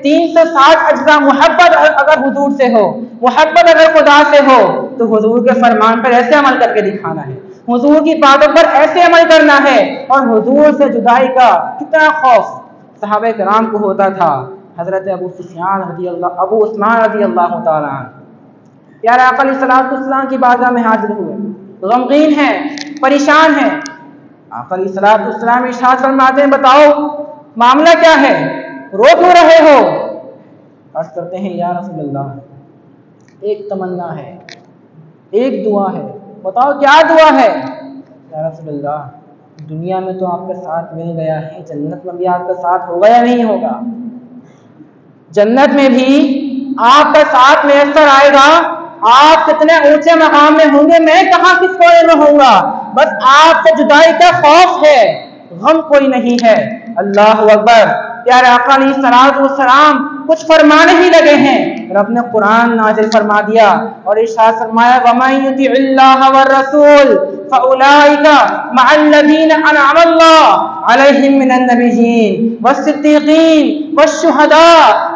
360 अज्जा। मोहब्बत अगर हुजूर से हो, मोहब्बत अगर खुदा से हो, तो हुजूर के फरमान पर ऐसे अमल करके दिखाना है, हुजूर की बातों पर ऐसे अमल करना है। और हुजूर से जुदाई का कितना खौफ सहाबा किराम को होता था। हजरत अबू उस्मान रज़ियल्लाहु ताला अन्हु प्यारे आका अलैहिस्सलाम की बारगाह में हाजिर हुए, गमगीन हैं, परेशान हैं। आका अलैहिस्सलाम इरशाद फरमाते हैं, बताओ मामला क्या है, रो क्यों रहे हो? अर्ज़ करते हैं या रसूल अल्लाह, एक तमन्ना है, एक दुआ है। बताओ क्या दुआ है? या रसूल अल्लाह, दुनिया में तो आपका साथ मिल गया है, जन्नत में भी आपका साथ होगा या नहीं होगा? जन्नत में भी आपका साथ मैसर आएगा। आप कितने ऊंचे मकाम में होंगे, मैं कहाँ किस कोने में होऊंगा। बस आपसे जुदाई का खौफ है, गम कोई नहीं है। अल्लाहु अकबर। प्यारे आका अलैहिस्सलाम कुछ फरमाने ही लगे हैं, रब ने कुरान नाज़िल फरमा दिया और इरशाद फरमाया, वमन युतिइल्लाह व रसूल फउलाइका मअल्लज़ीना अनअमल्लाहु अलैहिम मिनन नबिय्यीन वस्सिद्दीक़ीन वश्शुहदा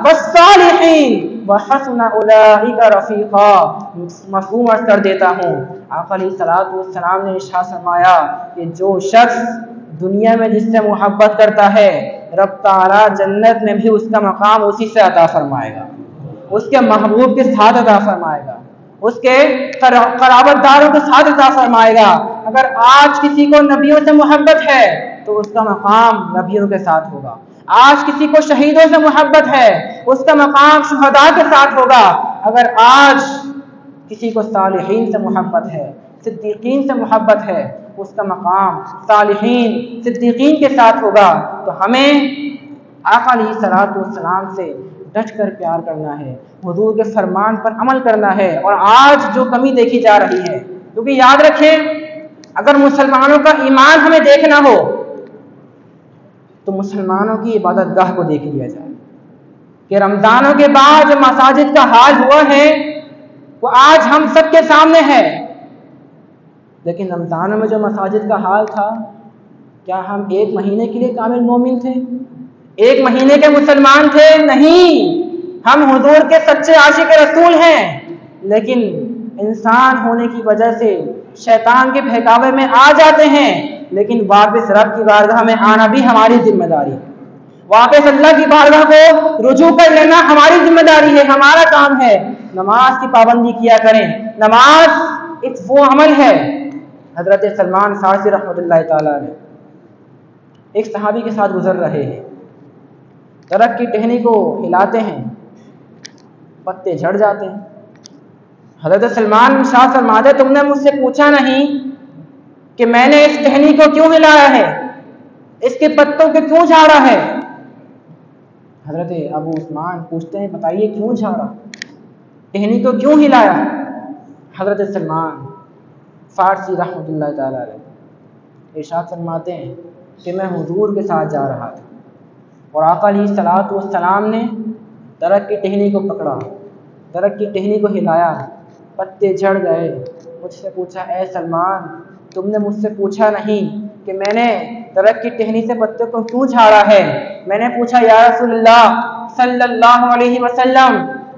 वस्सालिहीन व हसुन उलाइका रफ़ीक़ा। मफ़हूम अर्ज़ कर देता हूँ। आका अलैहिस्सलाम ने इरशाद फरमाया कि जो शख्स दुनिया में जिससे मोहब्बत करता है, रब ताला जन्नत में भी उसका मकाम उसी से अता फरमाएगा, उसके महबूब के साथ अता फरमाएगा, उसके क़राबतदारों के साथ अता फरमाएगा। अगर आज किसी को नबियों से मोहब्बत है तो उसका मकाम नबियों के साथ होगा। आज किसी को शहीदों से मोहब्बत है, उसका मकाम शुहदा के साथ होगा। अगर आज किसी को सालिहीन से मोहब्बत है, सिद्दीकीन से मोहब्बत है, उसका मकाम सालिहीन सिद्दीकीन के साथ होगा। तो हमें आका अलैहिस्सलाम से डट कर प्यार करना है, हुजूर के फरमान पर अमल करना है। और आज जो कमी देखी जा रही है, क्योंकि याद रखें, अगर मुसलमानों का ईमान हमें देखना हो तो मुसलमानों की इबादत गाह को देख लिया जाए कि रमजानों के बाद जो मसाजिद का हाल हुआ है वो आज हम सबके सामने है। लेकिन रमजानों में जो मसाजिद का हाल था, क्या हम एक महीने के लिए कामिल मोमिन थे? एक महीने के मुसलमान थे? नहीं, हम हुजूर के सच्चे आशिक रसूल हैं। लेकिन इंसान होने की वजह से शैतान के बहकावे में आ जाते हैं, लेकिन वापस रब की बारगाह में आना भी हमारी जिम्मेदारी है। वापस अल्लाह की बारगाह को रुजू कर लेना हमारी जिम्मेदारी है, हमारा काम है। नमाज की पाबंदी किया करें। नमाज एक वो अमल है। हजरत सलमान फारसी रहमतुल्लाह ताला अलैह एक सहाबी के साथ गुजर रहे हैं, दरख्त की टहनी को हिलाते हैं, पत्ते झड़ जाते हैं। हजरत सलमान शाह फरमाते, तुमने मुझसे पूछा नहीं कि मैंने इस टहनी को क्यों हिलाया है, इसके पत्तों को क्यों झाड़ा है? हजरत अबू उस्मान पूछते हैं, बताइए क्यों झाड़ा, टहनी को क्यों हिलाया? हजरत सलमान फारसी रहमतुल्लाह ताला अलैह इरशाद फरमाते हैं कि मैं हुजूर के साथ जा रहा था और आका अलैहिस्सलाम ने दरख्त की टहनी को पकड़ा, दरख्त की टहनी को हिलाया, पत्ते झड़ गए। मुझसे पूछा, ए सलमान, तुमने मुझसे पूछा नहीं कि मैंने दरख्त की टहनी से पत्ते को क्यों झाड़ा है? मैंने पूछा, या रसूलल्लाह, सल्लल्लाहु अलैहि वसल्लम,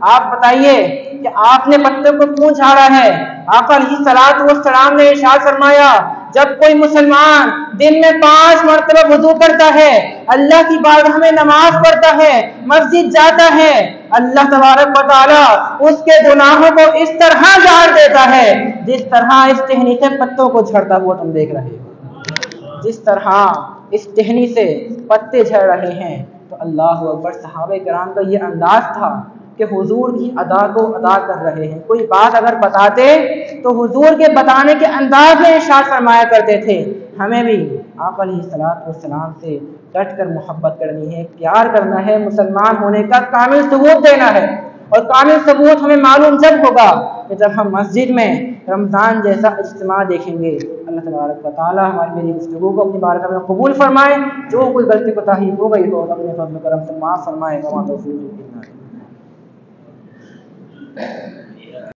आप बताइए कि आपने पत्थर को क्यों झाड़ा है? आका अलैहिस्सलातु वस्सलाम ने इरशाद फरमाया, जब कोई मुसलमान दिन में 5 मरतबा वुजू करता है, अल्लाह की बारगाह में नमाज पढ़ता है, मस्जिद जाता है, अल्लाह तबारक व तआला उसके गुनाहों को इस तरह झाड़ देता है जिस तरह इस टहनी से पत्तों को झड़ता हुआ तुम देख रहे हो। जिस तरह इस टहनी से पत्ते झड़ रहे हैं, तो अल्लाह अकबर, सहाबे किराम का ये अंदाज था कि हुजूर की अदा को अदा कर रहे हैं। कोई बात अगर बताते तो हुजूर के बताने के अंदाज में इरशाद फरमाया करते थे। हमें भी आका अलैहिस्सलातु वस्सलाम से डट कर मोहब्बत करनी है, प्यार करना है, मुसलमान होने का कामिल सबूत देना है। और कामिल सबूत हमें मालूम जब होगा कि जब हम मस्जिद में रमज़ान जैसा इज्तिमा देखेंगे। अल्लाह तबारक व तआला हमारी मेरी गुफ्तगू को अपनी बारगाह में कबूल फरमाए। जो कोई गलती कोताही हो गई हो अपने फज़ल करम से माफ़ फरमाए।